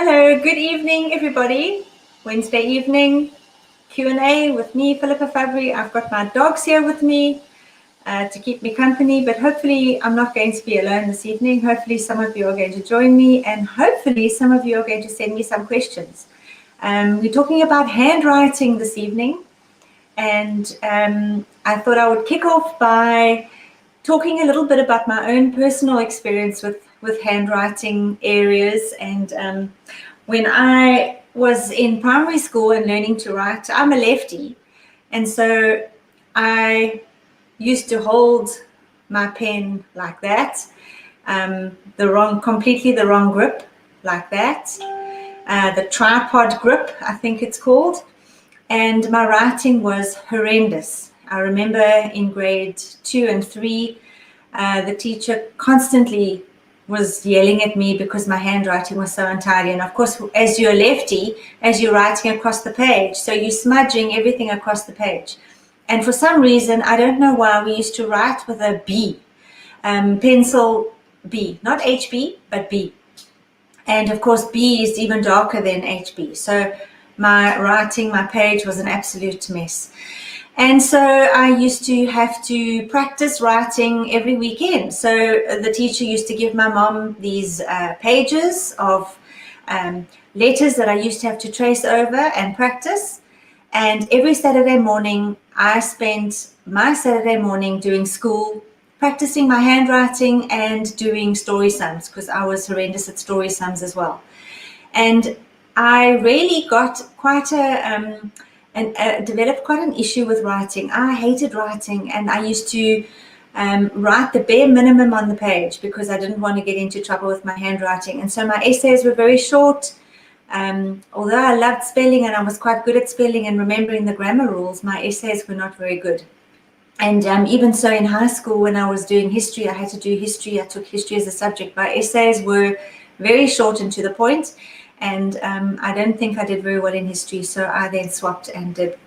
Hello, good evening, everybody. Wednesday evening Q&A with me, Philippa Fabbri. I've got my dogs here with me to keep me company, but hopefully I'm not going to be alone this evening. Hopefully some of you are going to join me, and hopefully some of you are going to send me some questions. We're talking about handwriting this evening, and I thought I would kick off by talking a little bit about my own personal experience with handwriting areas. And when I was in primary school and learning to write, I'm a lefty, and so I used to hold my pen like that, completely the wrong grip, like that, the tripod grip, I think it's called, and my writing was horrendous. I remember in grade 2 and 3, the teacher constantly was yelling at me because my handwriting was so untidy. And of course, as you're a lefty, as you're writing across the page, so you're smudging everything across the page. And for some reason, I don't know why, we used to write with a B, pencil B, not HB, but B. And of course, B is even darker than HB. So my page was an absolute mess. And so I used to have to practice writing every weekend. So the teacher used to give my mom these pages of letters that I used to have to trace over and practice. And every Saturday morning, I spent my Saturday morning doing school, practicing my handwriting and doing story sums, because I was horrendous at story sums as well. And I really got quite developed quite an issue with writing. I hated writing, and I used to write the bare minimum on the page because I didn't want to get into trouble with my handwriting. And so my essays were very short. Although I loved spelling and I was quite good at spelling and remembering the grammar rules, my essays were not very good. And even so, in high school, when I was doing history, I had to do history. I took history as a subject. My essays were very short and to the point. And I don't think I did very well in history, so I then swapped and did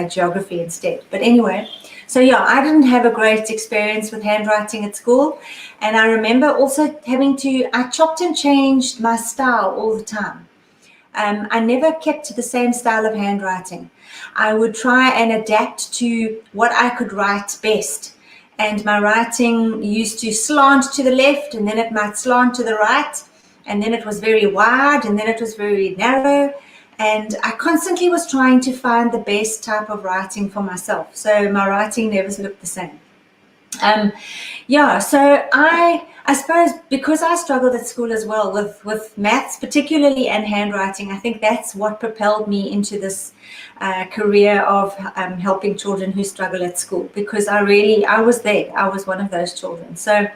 geography instead. But anyway, so yeah, I didn't have a great experience with handwriting at school. And I remember also I chopped and changed my style all the time. I never kept to the same style of handwriting. I would try and adapt to what I could write best. And my writing used to slant to the left, and then it might slant to the right. And then it was very wide, and then it was very narrow. And I constantly was trying to find the best type of writing for myself. So my writing never looked the same. So I suppose because I struggled at school as well with maths particularly and handwriting, I think that's what propelled me into this career of helping children who struggle at school, because I was there. I was one of those children. So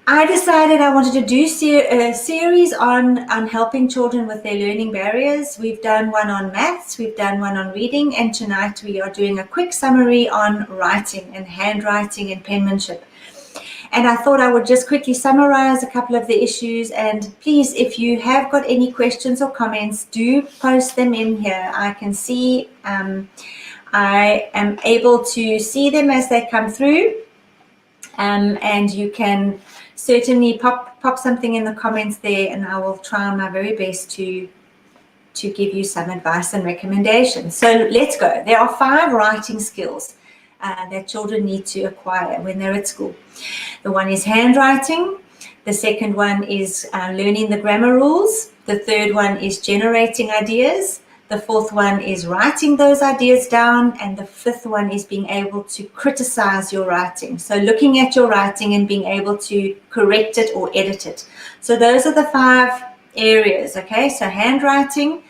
I decided I wanted to do a series on helping children with their learning barriers. We've done one on maths, we've done one on reading, and tonight we are doing a quick summary on writing and handwriting and penmanship. And I thought I would just quickly summarize a couple of the issues. And please, if you have got any questions or comments, do post them in here. I can see, I am able to see them as they come through. And you can certainly pop something in the comments there, and I will try my very best to give you some advice and recommendations. So let's go. There are 5 writing skills that children need to acquire when they're at school. The one is handwriting. The second one is learning the grammar rules. The third one is generating ideas. The fourth one is writing those ideas down. And the fifth one is being able to criticize your writing. So looking at your writing and being able to correct it or edit it. So those are the 5 areas, okay? So handwriting,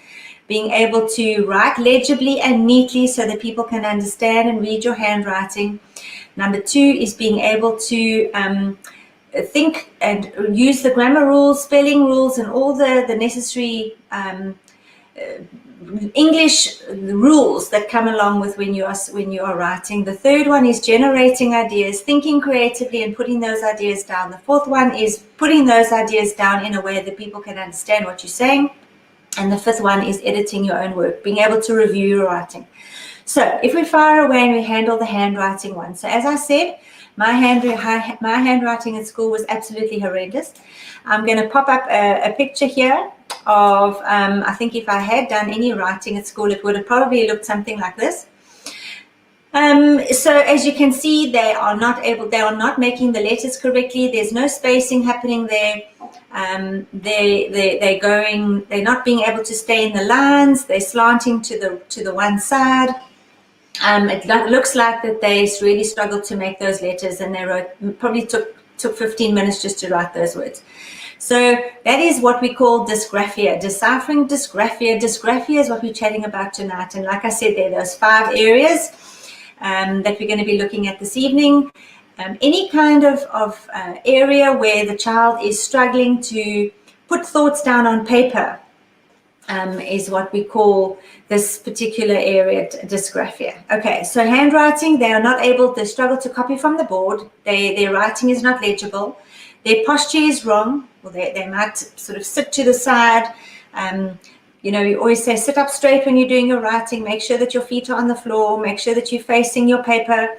being able to write legibly and neatly so that people can understand and read your handwriting. Number 2 is being able to think and use the grammar rules, spelling rules, and all the necessary English rules that come along with when you are writing. The third one is generating ideas, thinking creatively and putting those ideas down. The fourth one is putting those ideas down in a way that people can understand what you're saying. And the fifth one is editing your own work, being able to review your writing. So if we fire away and we handle the handwriting one. So as I said, my handwriting at school was absolutely horrendous. I'm going to pop up a picture here of, I think if I had done any writing at school, it would have probably looked something like this. So as you can see, they are not making the letters correctly. There's no spacing happening there. They're not being able to stay in the lines. They're slanting to the one side. It looks like that they really struggled to make those letters, and probably took 15 minutes just to write those words. So that is what we call dysgraphia, deciphering dysgraphia. Dysgraphia is what we're chatting about tonight. And like I said, there are those 5 areas that we're going to be looking at this evening. Any kind of area where the child is struggling to put thoughts down on paper is what we call this particular area, dysgraphia. Okay, so handwriting, they struggle to copy from the board. Their writing is not legible. Their posture is wrong. Well, they might sort of sit to the side. You always say sit up straight when you're doing your writing. Make sure that your feet are on the floor. Make sure that you're facing your paper.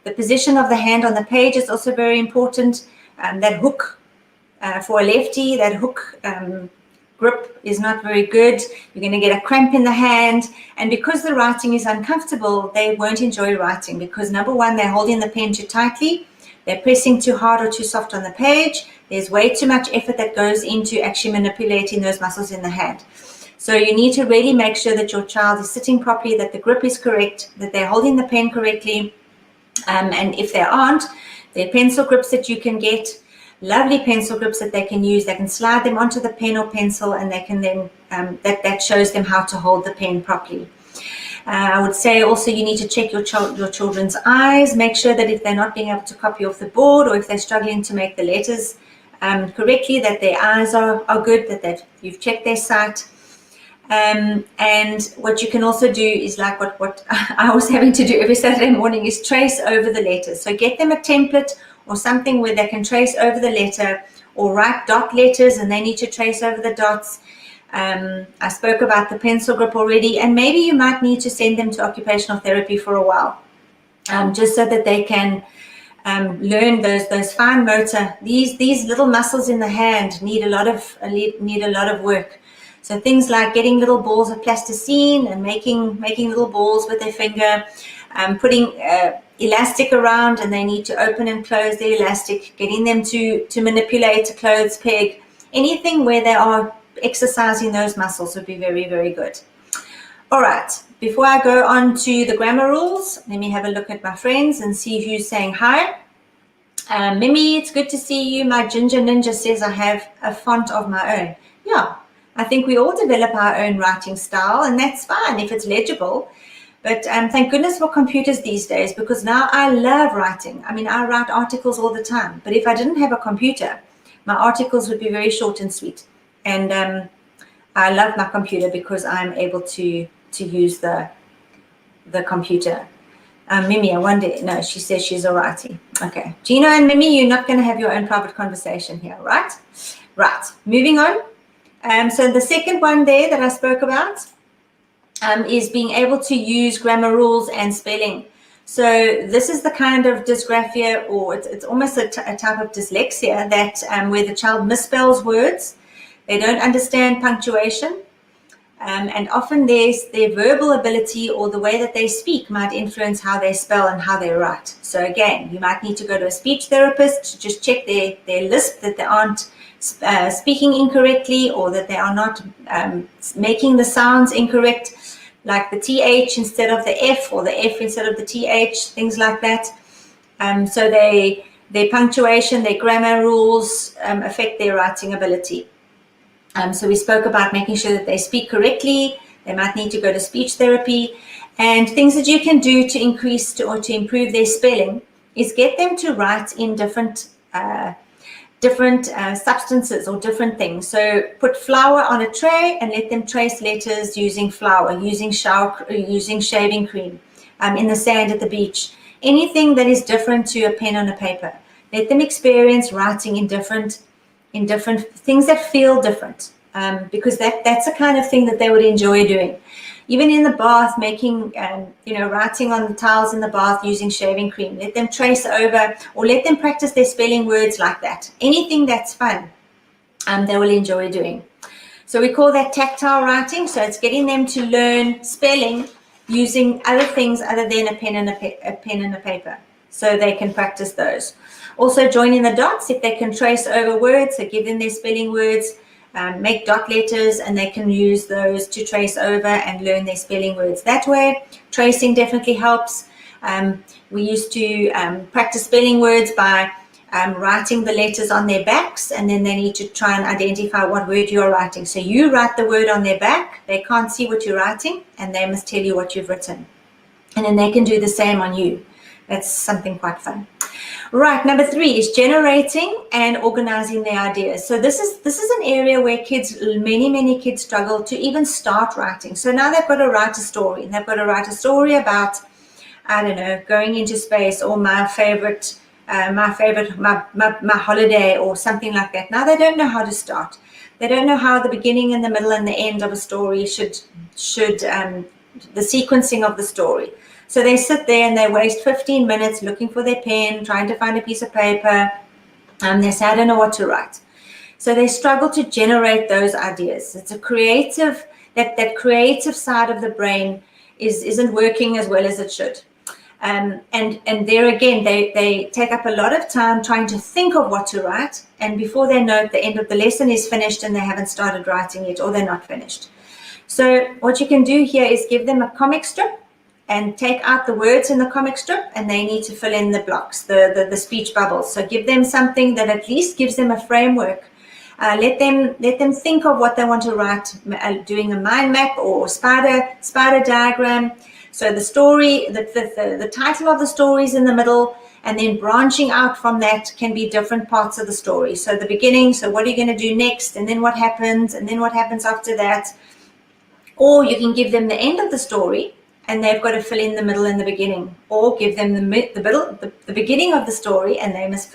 The position of the hand on the page is also very important. That hook, for a lefty, that hook grip is not very good. You're going to get a cramp in the hand. And because the writing is uncomfortable, they won't enjoy writing because, number one, they're holding the pen too tightly. They're pressing too hard or too soft on the page. There's way too much effort that goes into actually manipulating those muscles in the hand. So you need to really make sure that your child is sitting properly, that the grip is correct, that they're holding the pen correctly. And if they aren't, there are pencil grips that you can get, lovely pencil grips that they can use. They can slide them onto the pen or pencil, and they can then, that shows them how to hold the pen properly. I would say also you need to check your children's eyes. Make sure that if they're not being able to copy off the board, or if they're struggling to make the letters correctly, that their eyes are good, that you've checked their sight. And what you can also do is like what I was having to do every Saturday morning is trace over the letters. So get them a template or something where they can trace over the letter, or write dot letters and they need to trace over the dots. I spoke about the pencil grip already, and maybe you might need to send them to occupational therapy for a while, just so that they can learn those fine motor. These little muscles in the hand need a lot of work. So things like getting little balls of plasticine and making little balls with their finger, putting elastic around, and they need to open and close the elastic, getting them to manipulate a clothes peg. Anything where they are exercising those muscles would be very, very good. All right, before I go on to the grammar rules, let me have a look at my friends and see who's saying hi. Mimi, it's good to see you. My Ginger Ninja says I have a font of my own. Yeah, I think we all develop our own writing style, and that's fine if it's legible. But thank goodness for computers these days, because now I love writing. I mean, I write articles all the time, but if I didn't have a computer, my articles would be very short and sweet. And I love my computer because I'm able to use the computer. Mimi, I wonder, no, she says she's a righty. Okay. Gina and Mimi, you're not going to have your own private conversation here, right? Right. Moving on. So the second one there that I spoke about is being able to use grammar rules and spelling. So this is the kind of dysgraphia, or it's almost a type of dyslexia that where the child misspells words. They don't understand punctuation, and often their verbal ability or the way that they speak might influence how they spell and how they write. So again, you might need to go to a speech therapist to just check their lisp, that they aren't speaking incorrectly, or that they are not making the sounds incorrect, like the TH instead of the F, or the F instead of the TH, things like that. So their punctuation, their grammar rules affect their writing ability. So we spoke about making sure that they speak correctly. They might need to go to speech therapy. And things that you can do to increase or to improve their spelling is get them to write in different substances or different things. So put flour on a tray and let them trace letters using flour, using shaving cream, in the sand at the beach. Anything that is different to a pen on a paper. Let them experience writing in different things that feel different, because that's the kind of thing that they would enjoy doing. Even in the bath, making, writing on the tiles in the bath using shaving cream. Let them trace over, or let them practice their spelling words like that. Anything that's fun, they will enjoy doing. So we call that tactile writing. So it's getting them to learn spelling using other things other than a pen and a paper, so they can practice those. Also joining the dots, if they can trace over words, so give them their spelling words, make dot letters, and they can use those to trace over and learn their spelling words that way. Tracing definitely helps. We used to practice spelling words by writing the letters on their backs, and then they need to try and identify what word you're writing. So you write the word on their back, they can't see what you're writing, and they must tell you what you've written. And then they can do the same on you. That's something quite fun. Right, number 3 is generating and organizing their ideas. So this is an area where many kids struggle to even start writing. So now they've got to write a story. They've got to write a story about, I don't know, going into space, or my holiday, or something like that. Now they don't know how to start. They don't know how the beginning and the middle and the end of a story should the sequencing of the story. So they sit there and they waste 15 minutes looking for their pen, trying to find a piece of paper. They say, I don't know what to write. So they struggle to generate those ideas. It's a creative, that creative side of the brain isn't working as well as it should. And there again, they take up a lot of time trying to think of what to write. And before they know it, the end of the lesson is finished and they haven't started writing yet, or they're not finished. So what you can do here is give them a comic strip and take out the words in the comic strip, and they need to fill in the blocks, the speech bubbles. So give them something that at least gives them a framework. Let them think of what they want to write, doing a mind map or spider diagram. So the story, the title of the story is in the middle, and then branching out from that can be different parts of the story. So the beginning, so what are you going to do next, and then what happens, and then what happens after that. Or you can give them the end of the story, and they've got to fill in the middle and the beginning, or give them the beginning of the story, and they must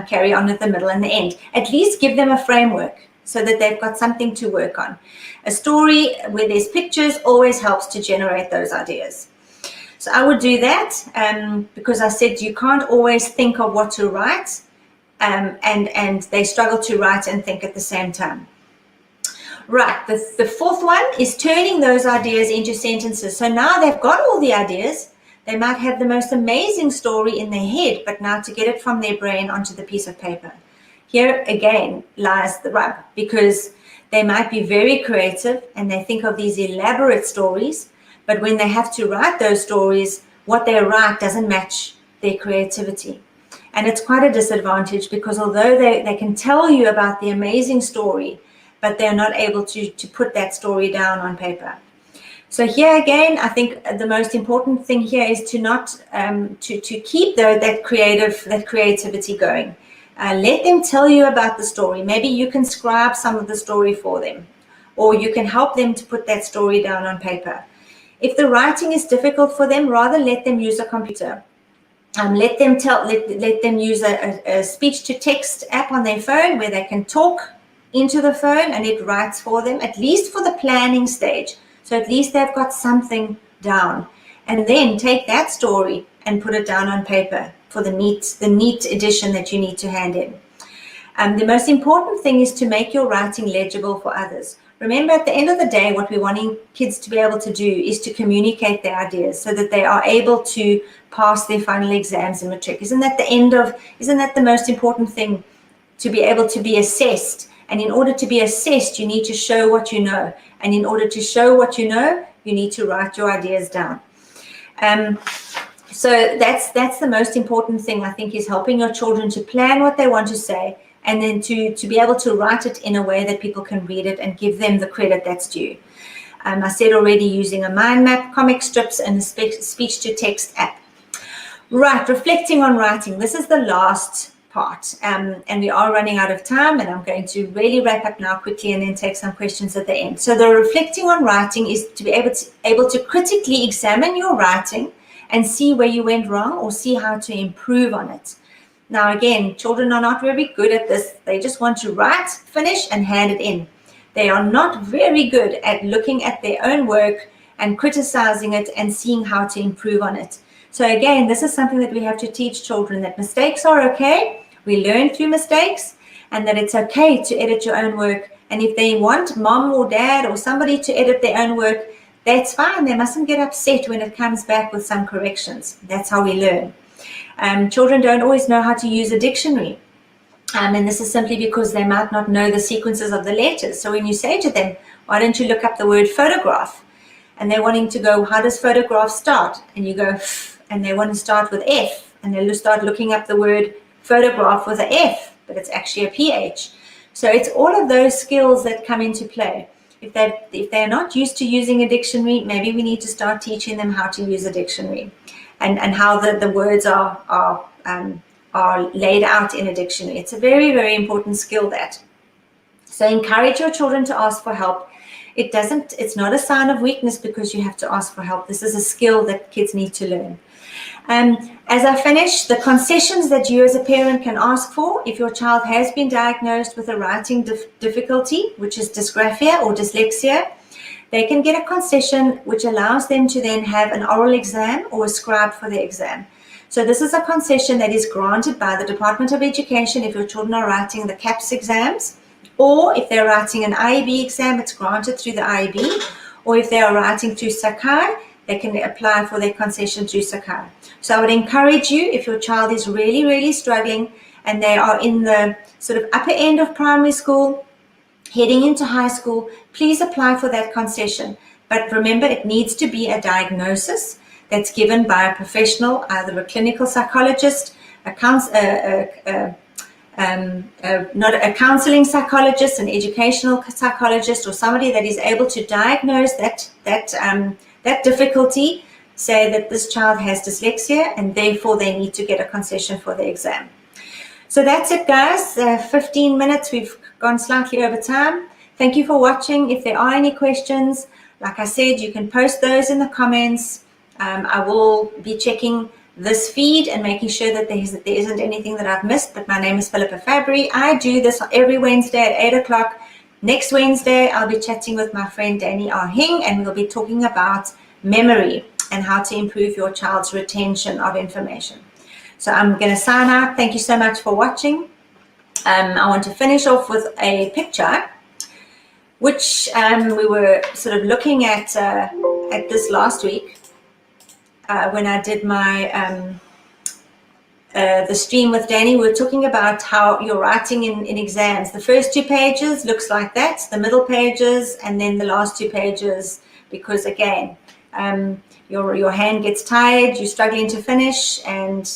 carry on with the middle and the end. At least give them a framework so that they've got something to work on. A story where there's pictures always helps to generate those ideas. So I would do that because I said you can't always think of what to write, and they struggle to write and think at the same time. Right, the 4th one is turning those ideas into sentences. So now they've got all the ideas. They might have the most amazing story in their head, but now to get it from their brain onto the piece of paper. Here again lies the rub, because they might be very creative and they think of these elaborate stories, but when they have to write those stories, what they write doesn't match their creativity. And it's quite a disadvantage, because although they can tell you about the amazing story, but they're not able to put that story down on paper. So here again, I think the most important thing here is to not to keep that creativity going. Let them tell you about the story. Maybe you can scribe some of the story for them, or you can help them to put that story down on paper. If the writing is difficult for them, rather let them use a computer. Let them use a speech-to-text app on their phone where they can talk into the phone and it writes for them, at least for the planning stage. So at least they've got something down, and then take that story and put it down on paper for the neat edition that you need to hand in. The most important thing is to make your writing legible for others. Remember, at the end of the day, what we're wanting kids to be able to do is to communicate their ideas so that they are able to pass their final exams in matric. Isn't that the most important thing, to be able to be assessed? And in order to be assessed, you need to show what you know. And in order to show what you know, you need to write your ideas down. So that's the most important thing, I think, is helping your children to plan what they want to say, and then to be able to write it in a way that people can read it and give them the credit that's due. I said already, using a mind map, comic strips, and a speech-to-text app. Right, reflecting on writing. This is the last part, and we are running out of time, and I'm going to really wrap up now quickly and then take some questions at the end. So the reflecting on writing is to be able to critically examine your writing and see where you went wrong, or see how to improve on it. Now again, children are not very good at this. They just want to write, finish, and hand it in. They are not very good at looking at their own work and criticizing it and seeing how to improve on it. So again, this is something that we have to teach children, that mistakes are okay. We learn through mistakes, and that it's okay to edit your own work And if they want mom or dad or somebody to edit their own work, that's fine. They mustn't get upset when it comes back with some corrections. That's how we learn. Children don't always know how to use a dictionary. And this is simply because they might not know the sequences of the letters. So when you say to them, why don't you look up the word photograph? And they're wanting to go, how does photograph start? And you go, and they want to start with F. And they'll start looking up the word photograph with a F, but it's actually a PH. So it's all of those skills that come into play. If they're not used to using a dictionary, maybe we need to start teaching them how to use a dictionary and how the words are laid out in a dictionary. It's a very, very important skill, that. So encourage your children to ask for help. It's not a sign of weakness because you have to ask for help. This is a skill that kids need to learn. As I finish, the concessions that you as a parent can ask for if your child has been diagnosed with a writing difficulty, which is dysgraphia or dyslexia, they can get a concession which allows them to then have an oral exam or a scribe for the exam. So this is a concession that is granted by the Department of Education if your children are writing the CAPS exams, or if they're writing an IEB exam, it's granted through the IEB, or if they are writing through Sakai, they can apply for their concession through Sakai. So I would encourage you, if your child is really, really struggling and they are in the sort of upper end of primary school, heading into high school, please apply for that concession. But remember, it needs to be a diagnosis that's given by a professional, either a clinical psychologist, not a counseling psychologist, an educational psychologist, or somebody that is able to diagnose that difficulty, say that this child has dyslexia and therefore they need to get a concession for the exam. So that's it, guys. 15 minutes. We've gone slightly over time. Thank you for watching. If there are any questions, like I said, you can post those in the comments. I will be checking this feed and making sure that there isn't anything that I've missed. But my name is Philippa Fabbri. I do this every Wednesday at 8 o'clock. Next Wednesday, I'll be chatting with my friend Danny Ahing, and we'll be talking about memory and how to improve your child's retention of information. So I'm going to sign out. Thank you so much for watching. I want to finish off with a picture, which we were sort of looking at this last week when I did my the stream with Danny. We were talking about how you're writing in exams. The first 2 pages looks like that, the middle pages, and then the last 2 pages, because again, your hand gets tired, you're struggling to finish, and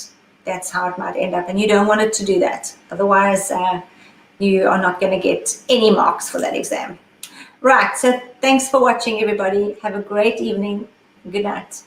that's how it might end up. And you don't want it to do that. Otherwise, you are not going to get any marks for that exam. Right, so thanks for watching, everybody. Have a great evening. Good night.